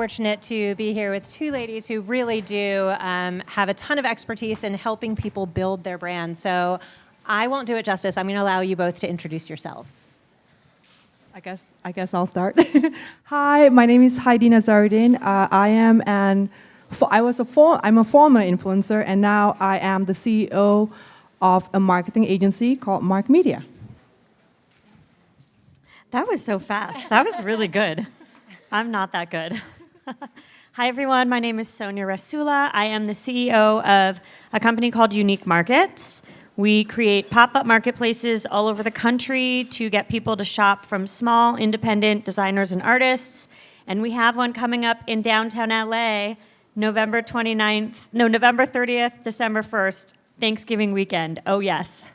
fortunate to be here with two ladies who really do have a ton of expertise in helping people build their brand. So I won't do it justice. I'm going to allow you both to introduce yourselves. I guess I'll start. Hi, my name is Heidi Nazarudin. I'm a former influencer, and now I am the CEO of a marketing agency called Mark Media. That was so fast. That was really good. I'm not that good. Hi, everyone. My name is Sonja Rasula. I am the CEO of a company called Unique Markets. We create pop-up marketplaces all over the country to get people to shop from small, independent designers and artists. And we have one coming up in downtown LA, November 30th, December 1st, Thanksgiving weekend. Oh, yes.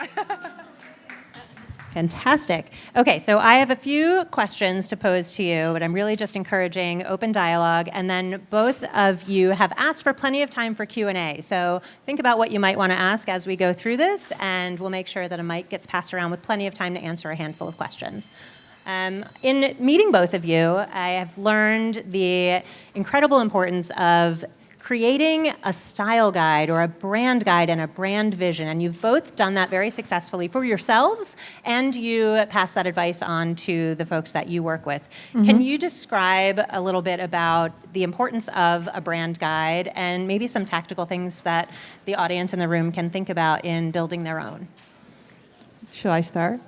Fantastic. Okay, so I have a few questions to pose to you, but I'm really just encouraging open dialogue. And then both of you have asked for plenty of time for Q&A. So think about what you might want to ask as we go through this, and we'll make sure that a mic gets passed around with plenty of time to answer a handful of questions. In meeting both of you, I have learned the incredible importance of creating a style guide or a brand guide and a brand vision. And you've both done that very successfully for yourselves, and you pass that advice on to the folks that you work with. Mm-hmm. Can you describe a little bit about the importance of a brand guide and maybe some tactical things that the audience in the room can think about in building their own? Should I start?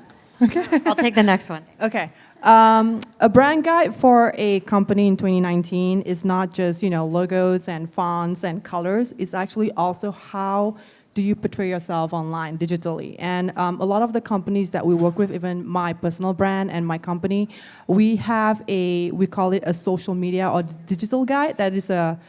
Okay. I'll take the next one. Okay. A brand guide for a company in 2019 is not just, logos and fonts and colors. It's actually also how do you portray yourself online digitally. And a lot of the companies that we work with, even my personal brand and my company, we call it a social media or digital guide that is a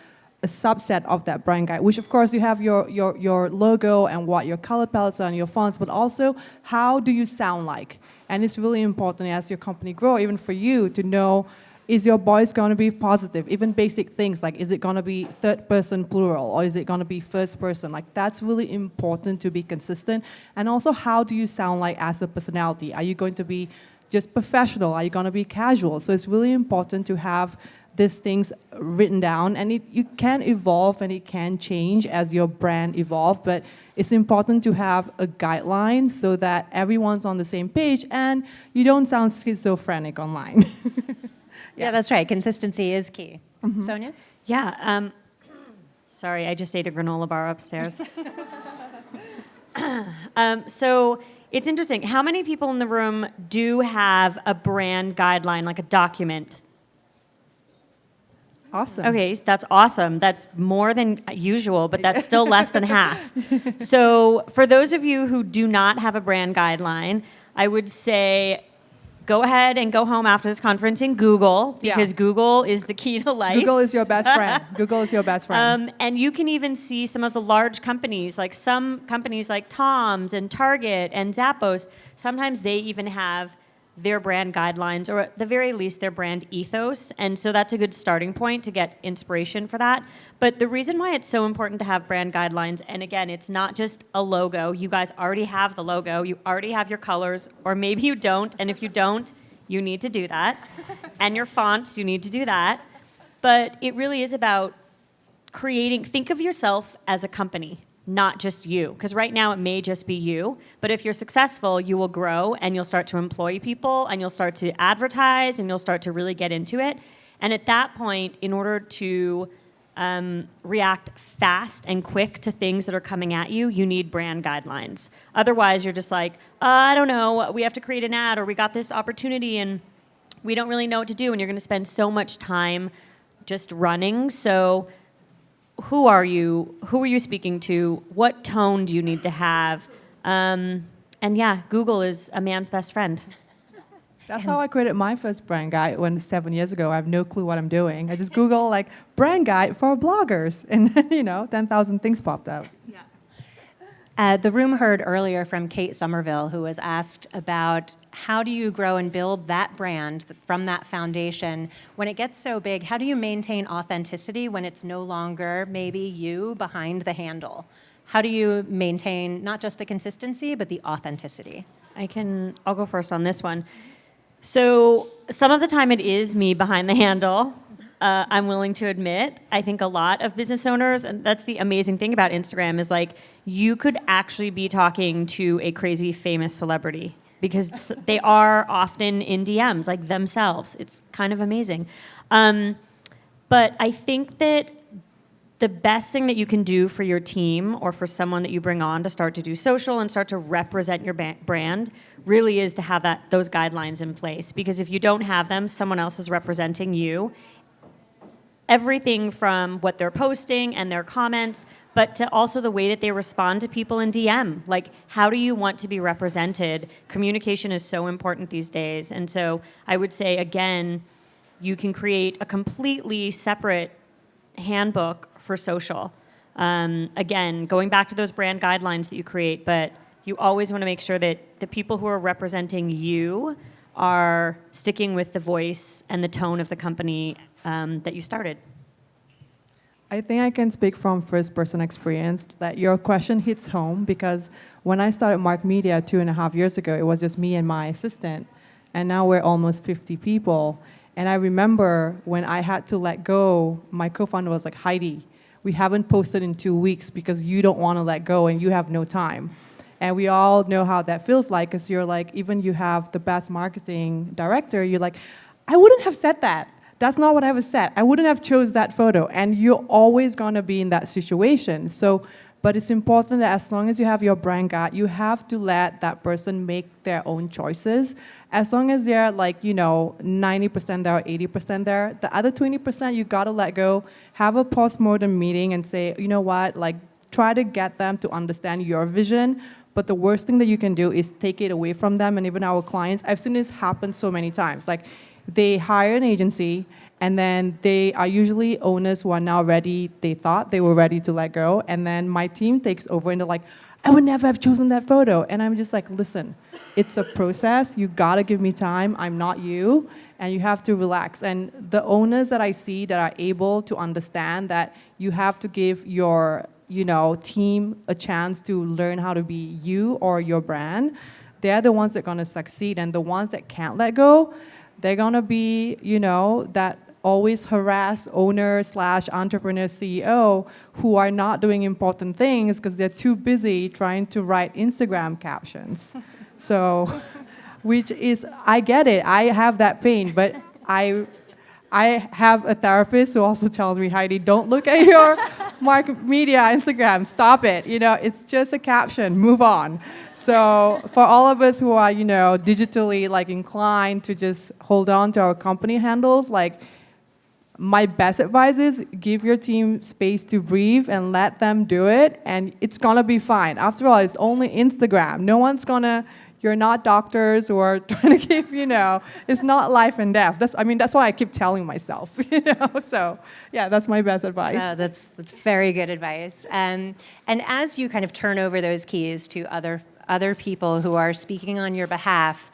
subset of that brand guide, which of course you have your logo and what your color palettes are and your fonts, but also how do you sound like? And it's really important as your company grow, even for you, to know, is your voice going to be positive? Even basic things like, is it going to be third person plural or is it going to be first person? Like, that's really important to be consistent. And also, how do you sound like as a personality? Are you going to be just professional? Are you going to be casual? So it's really important to have these things written down, and you can evolve and it can change as your brand evolves, but it's important to have a guideline so that everyone's on the same page and you don't sound schizophrenic online. Yeah, that's right. Consistency is key. Mm-hmm. Sonja? Yeah. Sorry, I just ate a granola bar upstairs. So it's interesting. How many people in the room do have a brand guideline, like a document? Awesome. Okay, that's awesome. That's more than usual, but that's still less than half. So for those of you who do not have a brand guideline, I would say go ahead and go home after this conference and Google, because Google is the key to life. Google is your best friend. Google is your best friend. And you can even see some of the large companies, like some companies like Tom's and Target and Zappos, sometimes they even have their brand guidelines, or at the very least their brand ethos. And so that's a good starting point to get inspiration for that. But the reason why it's so important to have brand guidelines, and again, it's not just a logo. You guys already have the logo. You already have your colors, or maybe you don't. And if you don't, you need to do that. And your fonts, you need to do that. But it really is about think of yourself as a company, not just you. Because right now it may just be you, but if you're successful, you will grow and you'll start to employ people and you'll start to advertise and you'll start to really get into it. And at that point, in order to react fast and quick to things that are coming at you, you need brand guidelines. Otherwise, you're just like, I don't know, we have to create an ad, or we got this opportunity and we don't really know what to do, and you're going to spend so much time just running. So who are you? Who are you speaking to? What tone do you need to have? And yeah, Google is a man's best friend. That's how I created my first brand guide 7 years ago. I have no clue what I'm doing. I just Google brand guide for bloggers, and 10,000 things popped up. Yeah. The room heard earlier from Kate Somerville, who was asked about how do you grow and build that brand from that foundation. When it gets so big, how do you maintain authenticity when it's no longer maybe you behind the handle? How do you maintain not just the consistency, but the authenticity? I'll go first on this one. So some of the time it is me behind the handle. I'm willing to admit. I think a lot of business owners, and that's the amazing thing about Instagram, is like you could actually be talking to a crazy famous celebrity because they are often in DMs, like themselves. It's kind of amazing. But I think that the best thing that you can do for your team or for someone that you bring on to start to do social and start to represent your brand really is to have those guidelines in place. Because if you don't have them, someone else is representing you. Everything from what they're posting and their comments, but to also the way that they respond to people in DM. Like, how do you want to be represented? Communication is so important these days. And so I would say, again, you can create a completely separate handbook for social. Again, going back to those brand guidelines that you create, but you always want to make sure that the people who are representing you are sticking with the voice and the tone of the company that you started. I think I can speak from first-person experience that your question hits home because when I started Mark Media 2.5 years ago, it was just me and my assistant, and now we're almost 50 people. And I remember when I had to let go, my co-founder was like, Heidi, we haven't posted in 2 weeks because you don't want to let go and you have no time. And we all know how that feels like because you're like, even you have the best marketing director, you're like, I wouldn't have said that. That's not what I ever said. I wouldn't have chose that photo. And you're always going to be in that situation. So, but it's important that as long as you have your brand guide, you have to let that person make their own choices. As long as they're like, 90% there or 80% there, the other 20% you got to let go. Have a post-mortem meeting and say, you know what, like try to get them to understand your vision. But the worst thing that you can do is take it away from them. And even our clients, I've seen this happen so many times. Like they hire an agency and then they are usually owners who are now ready. They thought they were ready to let go. And then my team takes over and they're like, I would never have chosen that photo. And I'm just like, listen, it's a process. You gotta give me time. I'm not you. And you have to relax. And the owners that I see that are able to understand that you have to give your team a chance to learn how to be you or your brand, they're the ones that are gonna succeed. And the ones that can't let go, they're gonna be, that always harass owner/entrepreneur CEO who are not doing important things because they're too busy trying to write Instagram captions. So, which is, I get it, I have that pain, but I have a therapist who also tells me, Heidi, don't look at your Mark Media Instagram, stop it. It's just a caption, move on. So for all of us who are, digitally like inclined to just hold on to our company handles, like my best advice is give your team space to breathe and let them do it, and it's gonna be fine. After all, it's only Instagram. No one's gonna, you're not doctors who are trying to keep, it's not life and death. That's why I keep telling myself, So yeah, that's my best advice. That's very good advice. And as you kind of turn over those keys to other people who are speaking on your behalf,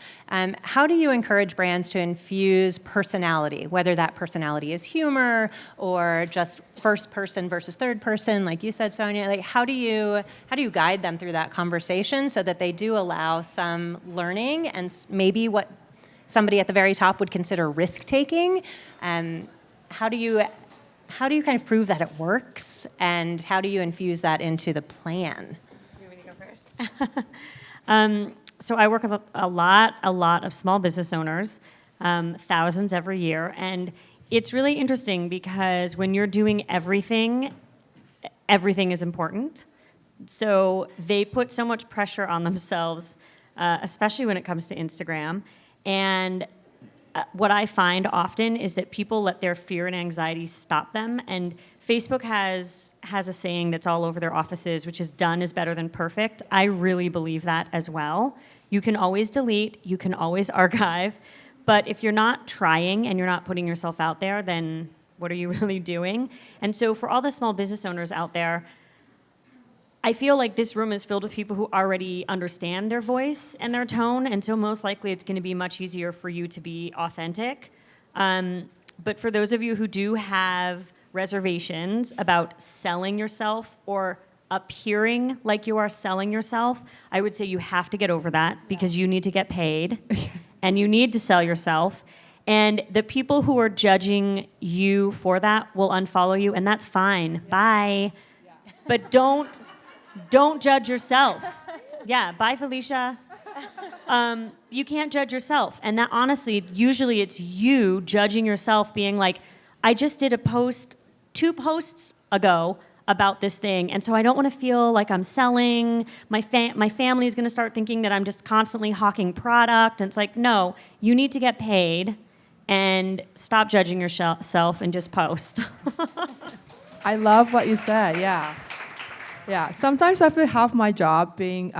how do you encourage brands to infuse personality, whether that personality is humor or just first person versus third person, like you said, Sonja? Like, how do you guide them through that conversation so that they do allow some learning and maybe what somebody at the very top would consider risk-taking? How do you kind of prove that it works, and how do you infuse that into the plan? You want me to go first? So I work with a lot of small business owners, thousands every year, and it's really interesting because when you're doing everything is important. So they put so much pressure on themselves, especially when it comes to Instagram. And what I find often is that people let their fear and anxiety stop them. And Facebook has a saying that's all over their offices, which is done is better than perfect. I really believe that as well. You can always delete, you can always archive, but if you're not trying and you're not putting yourself out there, then what are you really doing? And so for all the small business owners out there, I feel like this room is filled with people who already understand their voice and their tone, and so most likely it's going to be much easier for you to be authentic. But for those of you who do have reservations about selling yourself or appearing like you are selling yourself, I would say you have to get over that because you need to get paid and you need to sell yourself. And the people who are judging you for that will unfollow you, and that's fine. Bye. But don't judge yourself. Yeah, bye, Felicia. You can't judge yourself. And that honestly, usually it's you judging yourself, being like, I just did a post 2 posts ago about this thing, and so I don't want to feel like I'm selling. My family is going to start thinking that I'm just constantly hawking product. And it's like, no, you need to get paid and stop judging yourself and just post. I love what you said. Yeah. Yeah. Sometimes I feel half my job being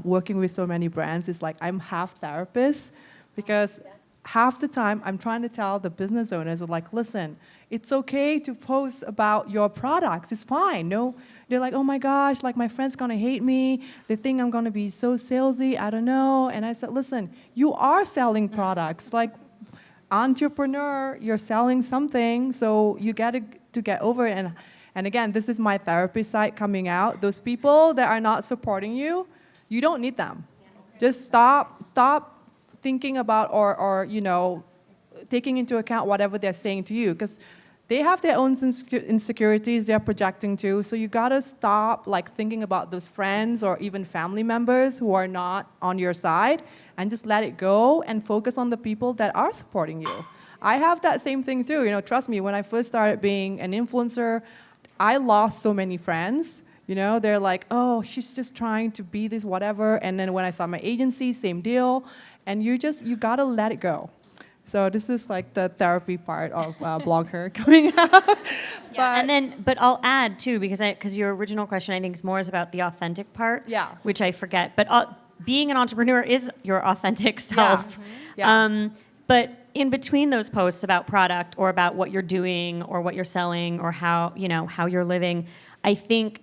working with so many brands is like I'm half therapist, because half the time I'm trying to tell the business owners, like, listen, it's okay to post about your products. It's fine. No, they're like, oh my gosh, like my friend's gonna hate me. They think I'm gonna be so salesy. I don't know. And I said, listen, you are selling products. Like, entrepreneur, you're selling something, so you got to get over it. And again, this is my therapy side coming out. Those people that are not supporting you, you don't need them. Just stop thinking about or taking into account whatever they're saying to you, because they have their own insecurities they're projecting too. So you gotta stop like thinking about those friends or even family members who are not on your side, and just let it go and focus on the people that are supporting you. I have that same thing too. Trust me, when I first started being an influencer, I lost so many friends. They're like, oh, she's just trying to be this whatever. And then when I saw my agency, same deal. And you gotta let it go. So this is like the therapy part of BlogHer coming out. But I'll add too, because your original question I think is about the authentic part, which I forget. But being an entrepreneur is your authentic self. Yeah. But in between those posts about product or about what you're doing or what you're selling or how you're living, I think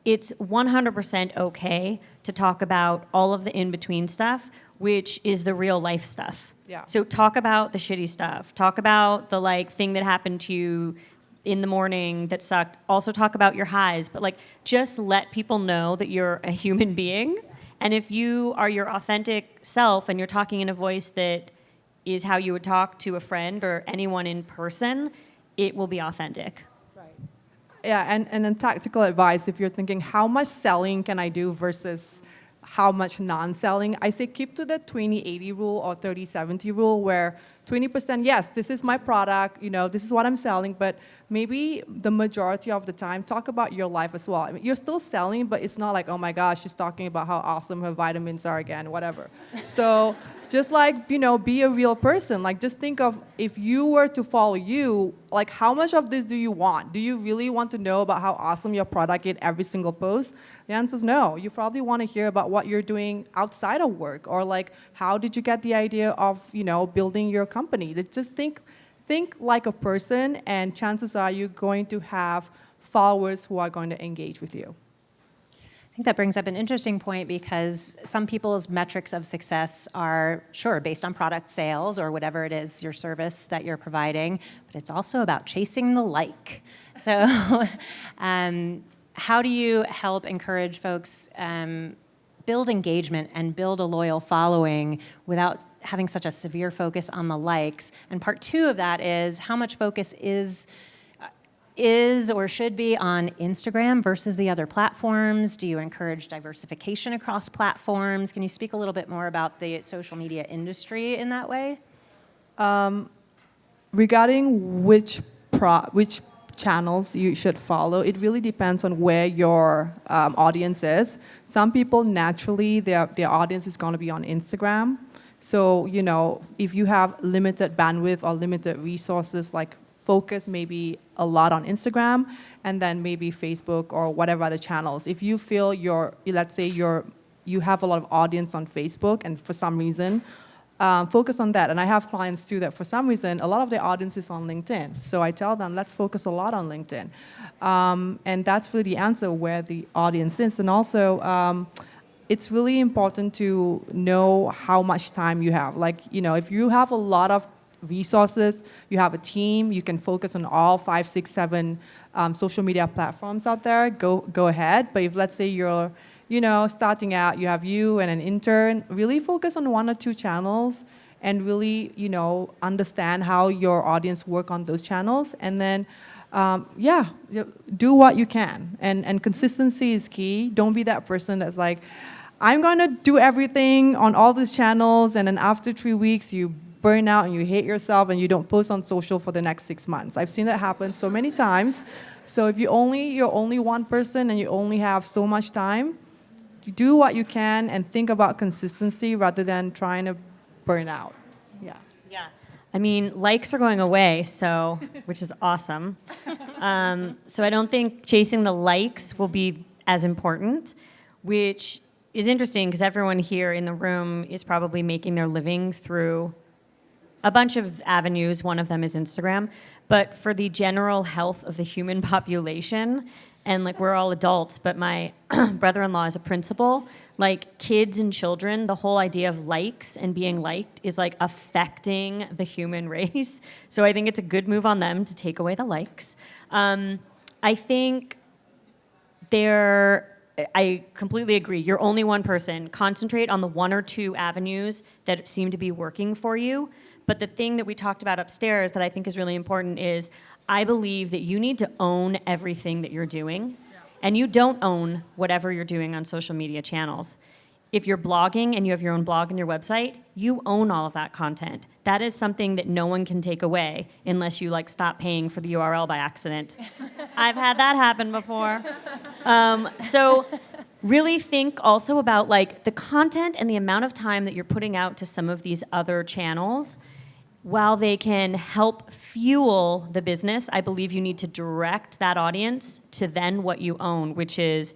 it's 100% okay to talk about all of the in-between stuff, which is the real life stuff. Yeah. So talk about the shitty stuff. Talk about the thing that happened to you in the morning that sucked. Also talk about your highs, but just let people know that you're a human being. And if you are your authentic self and you're talking in a voice that is how you would talk to a friend or anyone in person, it will be authentic. Yeah, and then tactical advice, if you're thinking, how much selling can I do versus how much non-selling, I say keep to the 20-80 rule or 30-70 rule, where 20%, yes, this is my product, this is what I'm selling, but maybe the majority of the time, talk about your life as well. I mean, you're still selling, but it's not like, oh my gosh, she's talking about how awesome her vitamins are again, whatever. So just be a real person. Just think of, if you were to follow you, how much of this do you want? Do you really want to know about how awesome your product is every single post? The answer is no. You probably want to hear about what you're doing outside of work, or how did you get the idea of, building your company? Just think like a person, and chances are you're going to have followers who are going to engage with you. I think that brings up an interesting point, because some people's metrics of success are, sure, based on product sales or whatever it is, your service that you're providing, but it's also about chasing the like. So how do you help encourage folks build engagement and build a loyal following without having such a severe focus on the likes? And part 2 of that is, how much focus is or should be on Instagram versus the other platforms? Do you encourage diversification across platforms? Can you speak a little bit more about the social media industry in that way? Regarding which channels you should follow, it really depends on where your audience is. Some people, naturally, their audience is going to be on Instagram. So, if you have limited bandwidth or limited resources, focus maybe a lot on Instagram, and then maybe Facebook or whatever other channels. If you feel let's say you have a lot of audience on Facebook, and for some reason, focus on that. And I have clients too that for some reason, a lot of their audience is on LinkedIn. So I tell them, let's focus a lot on LinkedIn. And that's really the answer, where the audience is. And also, it's really important to know how much time you have. If you have a lot of resources, you have a team, you can focus on all 5, 6, 7 social media platforms out there, go ahead. But if, let's say, you're starting out, you have you and an intern, really focus on 1 or 2 channels and really, understand how your audience work on those channels. And then, do what you can. And consistency is key. Don't be that person that's like, I'm going to do everything on all these channels, and then after 3 weeks, you burn out and you hate yourself and you don't post on social for the next 6 months. I've seen that happen so many times. So if you're only one person and you only have so much time, you do what you can and think about consistency rather than trying to burn out. Yeah. Yeah. I mean, likes are going away, so which is awesome. So I don't think chasing the likes will be as important, which is interesting because everyone here in the room is probably making their living through a bunch of avenues. One of them is Instagram. But for the general health of the human population, and like we're all adults, but my brother-in-law is a principal, like kids and children, the whole idea of likes and being liked is like affecting the human race. So I think it's a good move on them to take away the likes. I think I completely agree. You're only one person. Concentrate on the 1 or 2 avenues that seem to be working for you. But the thing that we talked about upstairs that I think is really important is I believe that you need to own everything that you're doing. And you don't own whatever you're doing on social media channels. If you're blogging and you have your own blog and your website, you own all of that content. That is something that no one can take away unless you like stop paying for the URL by accident. I've had that happen before. So really think also about like the content and the amount of time that you're putting out to some of these other channels. While they can help fuel the business, I believe you need to direct that audience to then what you own, which is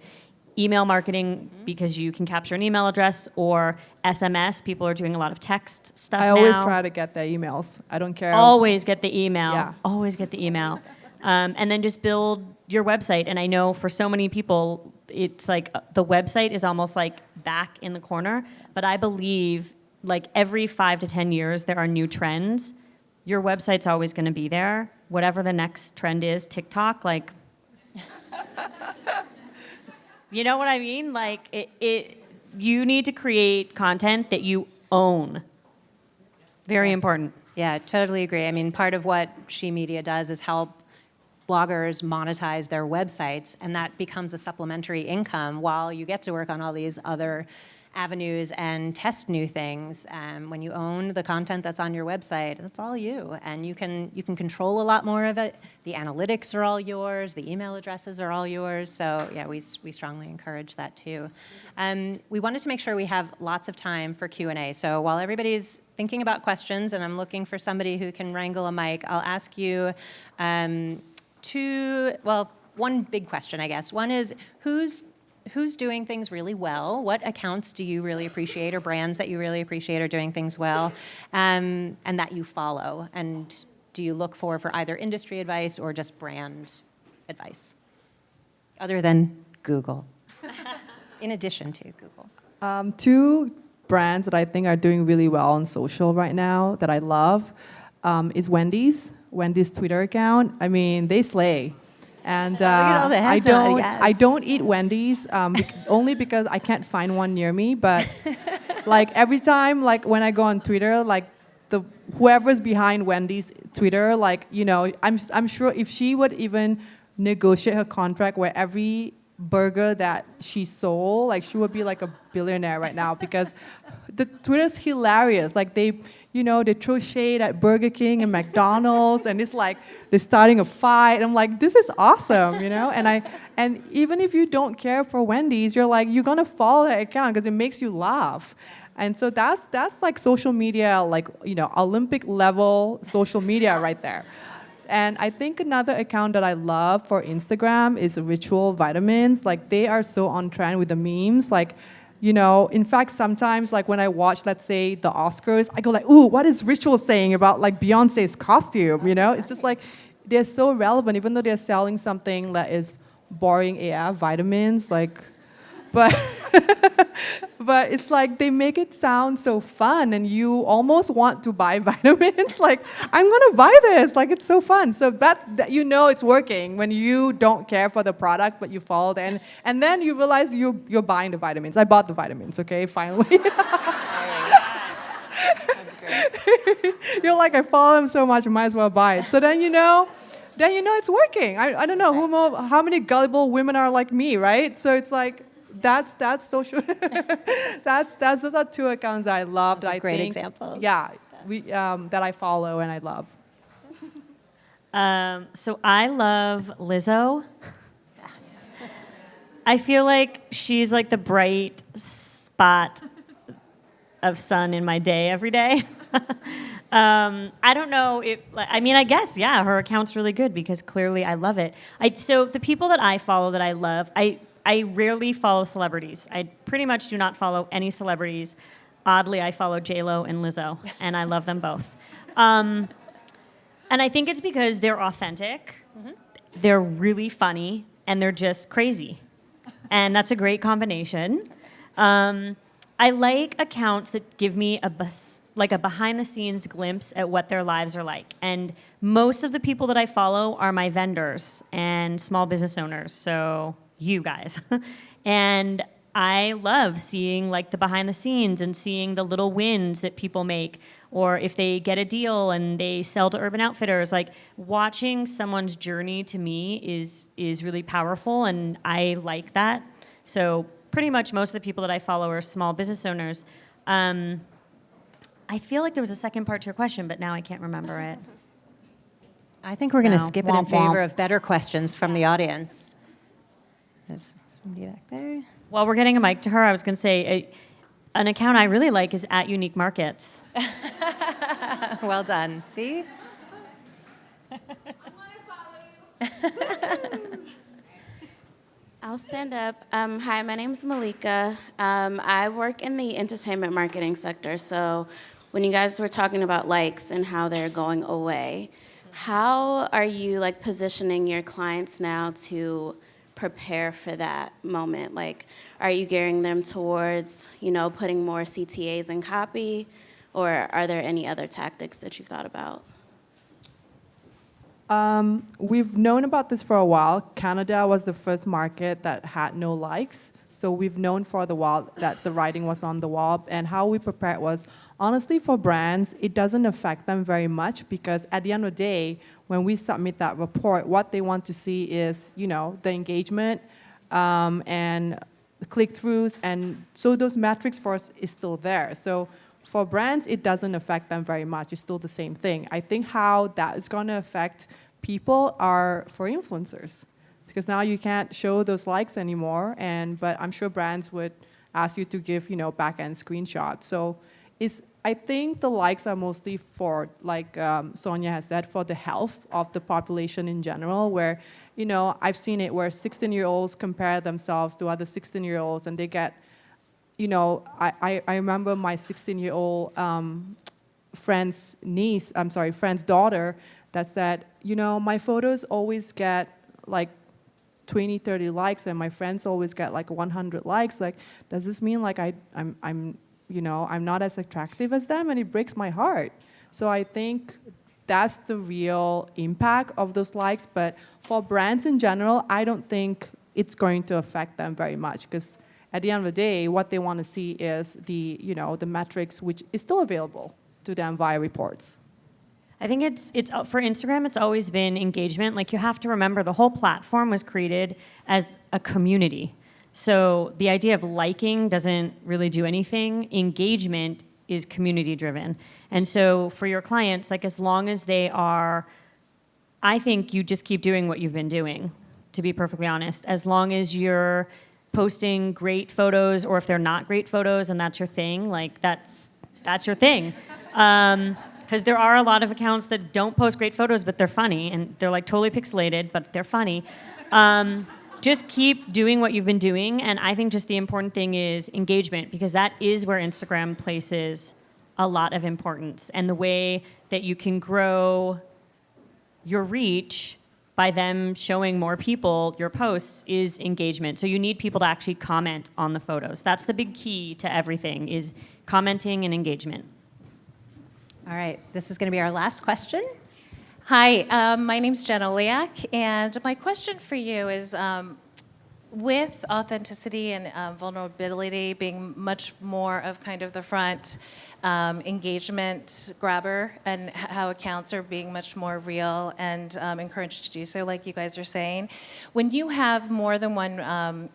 email marketing because you can capture an email address, or SMS. People are doing a lot of text stuff now. I always try to get their emails. I don't care. Always get the email. Yeah. Always get the email. And then just build your website. And I know for so many people, it's like the website is almost like back in the corner. But I believe like every 5 to 10 years, there are new trends. Your website's always going to be there. Whatever the next trend is, TikTok, like, you know what I mean? Like, you need to create content that you own. Very important. Yeah, totally agree. I mean, part of what She Media does is help bloggers monetize their websites, and that becomes a supplementary income while you get to work on all these other avenues and test new things. When you own the content that's on your website, that's all you, and you can control a lot more of it. The analytics are all yours. The email addresses are all yours. So yeah, we strongly encourage that too. We wanted to make sure we have lots of time for Q&A. So while everybody's thinking about questions, and I'm looking for somebody who can wrangle a mic, I'll ask you one big question, I guess. One is, who's doing things really well? What accounts do you really appreciate, or brands that you really appreciate are doing things well, and that you follow? And do you look for either industry advice or just brand advice, other than Google, in addition to Google? 2 brands that I think are doing really well on social right now that I love is Wendy's Twitter account. I mean, they slay. And I don't eat Wendy's only because I can't find one near me. But like every time, like when I go on Twitter, like whoever's behind Wendy's Twitter, like I'm sure if she would even negotiate her contract where every burger that she sold, like she would be like a billionaire right now, because the Twitter's hilarious. Like they throw shade at Burger King and McDonald's, and it's like they're starting a fight. I'm like, this is awesome, And even if you don't care for Wendy's, you're gonna follow that account because it makes you laugh. And so that's like social media, like Olympic level social media right there. And I think another account that I love for Instagram is Ritual Vitamins. Like they are so on trend with the memes. Like, in fact, sometimes like when I watch, let's say, the Oscars, I go like, ooh, what is Ritual saying about like Beyonce's costume? It's just like they're so relevant, even though they're selling something that is boring AF, vitamins, like, but but it's like they make it sound so fun, and you almost want to buy vitamins. Like, I'm gonna buy this. Like, it's so fun. So that it's working when you don't care for the product, but you follow it, and then you realize you're buying the vitamins. I bought the vitamins. Okay, finally. That's great. You're like, I follow them so much, I might as well buy it. So then you know it's working. I don't know how many gullible women are like me, right? So it's like that's social. that's those are two accounts that I love. Those are that I great think, examples. Yeah, that I follow and I love. So I love Lizzo. Yes. I feel like she's like the bright spot of sun in my day every day. I don't know if, I guess, yeah, her account's really good because clearly I love it. So the people that I follow that I love, I rarely follow celebrities. I pretty much do not follow any celebrities. Oddly, I follow J-Lo and Lizzo, and I love them both. And I think it's because they're authentic, they're really funny, and they're just crazy. And that's a great combination. I like accounts that give me a behind-the-scenes glimpse at what their lives are like. And most of the people that I follow are my vendors and small business owners, so you guys. And I love seeing like the behind the scenes and seeing the little wins that people make, or if they get a deal and they sell to Urban Outfitters. Like watching someone's journey to me is really powerful, and I like that. So pretty much most of the people that I follow are small business owners. I feel like there was a second part to your question, but now I can't remember it. I think we're going to So, skip it in womp womp. favor of better questions from the audience. There's somebody back there. While we're getting a mic to her, I was going to say an account I really like is at Unique Markets. Well done. See? I'll stand up. Hi, my name's Malika. I work in the entertainment marketing sector. So when you guys were talking about likes and how they're going away, how are you like positioning your clients now to prepare for that moment? Like, are you gearing them towards, putting more CTAs in copy, or are there any other tactics that you've thought about? We've known about this for a while. Canada was the first market that had no likes. So we've known for the while that the writing was on the wall. And how we prepared was, honestly, for brands, it doesn't affect them very much because at the end of the day, when we submit that report, what they want to see is, the engagement and the click-throughs. And so those metrics for us is still there. So for brands, it doesn't affect them very much. It's still the same thing. I think how that is going to affect people are for influencers, because now you can't show those likes anymore. But I'm sure brands would ask you to give, back-end screenshots. So I think the likes are mostly for, like Sonja has said, for the health of the population in general, where, I've seen it where 16-year-olds compare themselves to other 16-year-olds and they get, I remember my 16-year-old friend's daughter that said, my photos always get like 20, 30 likes and my friends always get like 100 likes. Like, does this mean like I'm not as attractive as them? And it breaks my heart. So I think that's the real impact of those likes. But for brands in general, I don't think it's going to affect them very much, because at the end of the day, what they want to see is the metrics, which is still available to them via reports. I think it's for Instagram, it's always been engagement. Like, you have to remember the whole platform was created as a community. So the idea of liking doesn't really do anything. Engagement is community driven. And so for your clients, like, as long as they are, I think you just keep doing what you've been doing, to be perfectly honest. As long as you're posting great photos, or if they're not great photos and that's your thing, like that's your thing. Because there are a lot of accounts that don't post great photos, but they're funny, and they're like totally pixelated, but they're funny. Just keep doing what you've been doing, and I think just the important thing is engagement, because that is where Instagram places a lot of importance, and the way that you can grow your reach by them showing more people your posts is engagement. So you need people to actually comment on the photos. That's the big key to everything, is commenting and engagement. All right, this is going to be our last question. Hi, my name's Jenna Liak, and my question for you is, with authenticity and vulnerability being much more of kind of the front, engagement grabber, and how accounts are being much more real and encouraged to do so, like you guys are saying. When you have more than one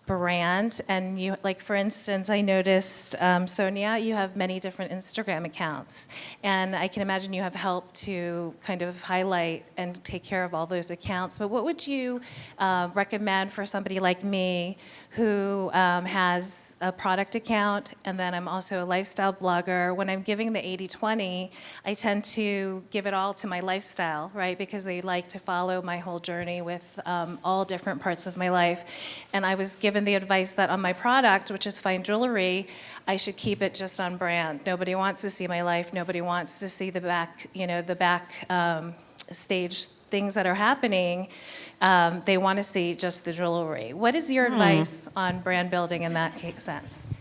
brand, and you, like for instance, I noticed, Sonja, you have many different Instagram accounts, and I can imagine you have helped to kind of highlight and take care of all those accounts, but what would you recommend for somebody like me who has a product account, and then I'm also a lifestyle blogger? When I'm giving the 80-20, I tend to give it all to my lifestyle, right, because they like to follow my whole journey with all different parts of my life, and I was given the advice that on my product, which is fine jewelry, I should keep it just on brand. Nobody wants to see my life. Nobody wants to see the back, the back stage things that are happening. They want to see just the jewelry. What is your advice on brand building in that sense?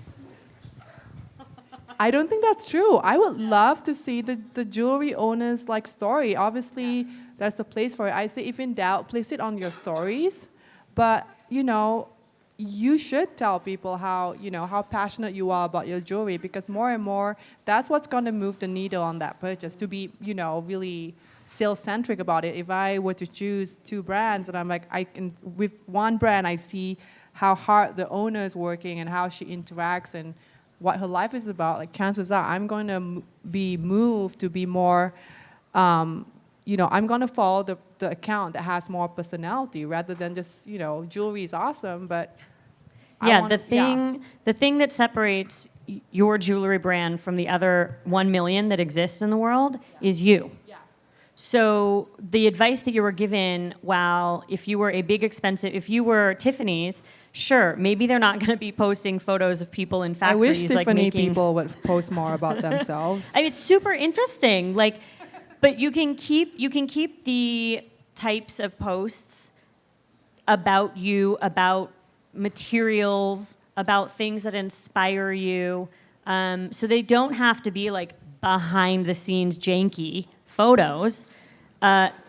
I don't think that's true. I would love to see the jewelry owner's like story. Obviously, there's a place for it. I say if in doubt, place it on your stories. But, you should tell people how passionate you are about your jewelry, because more and more, that's what's going to move the needle on that purchase, to be, really sales-centric about it. If I were to choose two brands and I'm like, with one brand, I see how hard the owner is working and how she interacts and what her life is about, like chances are I'm going to be moved to be more, I'm going to follow the account that has more personality rather than just, jewelry is awesome, but the thing that separates your jewelry brand from the other 1 million that exist in the world is you. Yeah. So the advice that you were given, if you were Tiffany's, sure, maybe they're not going to be posting photos of people in I wish factories Tiffany people would post more about themselves. It's super interesting. But you can keep the types of posts about you, about materials, about things that inspire you. So they don't have to be like behind the scenes janky photos.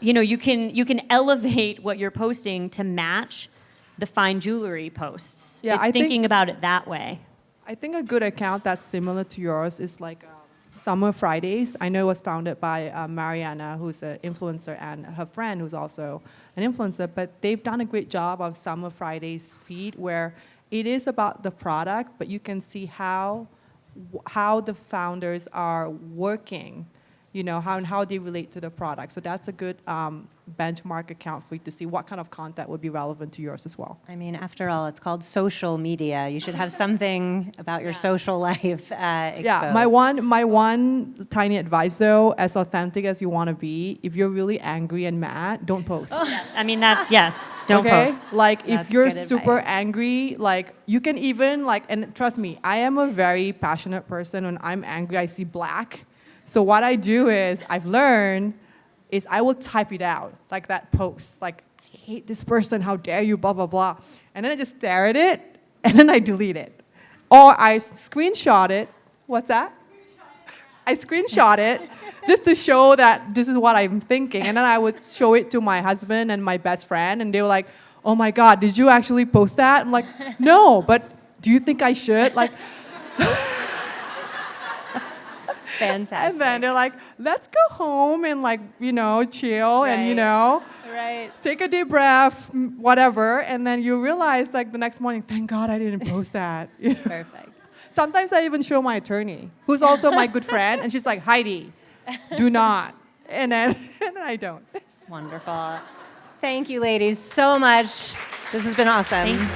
You can elevate what you're posting to match the fine jewelry posts. Yeah, it's thinking about it that way. I think a good account that's similar to yours is like Summer Fridays. I know it was founded by Mariana, who's an influencer, and her friend, who's also an influencer. But they've done a great job of Summer Fridays feed, where it is about the product, but you can see how the founders are working, how they relate to the product. So that's a good benchmark account for you to see what kind of content would be relevant to yours as well. I mean, after all, it's called social media. You should have something about your social life exposed. Yeah, my one tiny advice though, as authentic as you want to be, if you're really angry and mad, don't post. Don't post. Like That's if you're good super advice. angry, like you can even and trust me, I am a very passionate person. When I'm angry, I see black. So what I do is, I've learned, is I will type it out, like that post, like, I hate this person, how dare you, blah, blah, blah. And then I just stare at it, and then I delete it. Or I screenshot it. What's that? I screenshot it just to show that this is what I'm thinking. And then I would show it to my husband and my best friend, and they were like, oh my God, did you actually post that? I'm like, no, but do you think I should? Like, Fantastic. and then they're like, let's go home and chill and, Right. take a deep breath, whatever. And then you realize the next morning, thank God I didn't post that. Perfect. Sometimes I even show my attorney, who's also my good friend, and she's like, Heidi, do not. And then I don't. Wonderful. Thank you, ladies, so much. This has been awesome.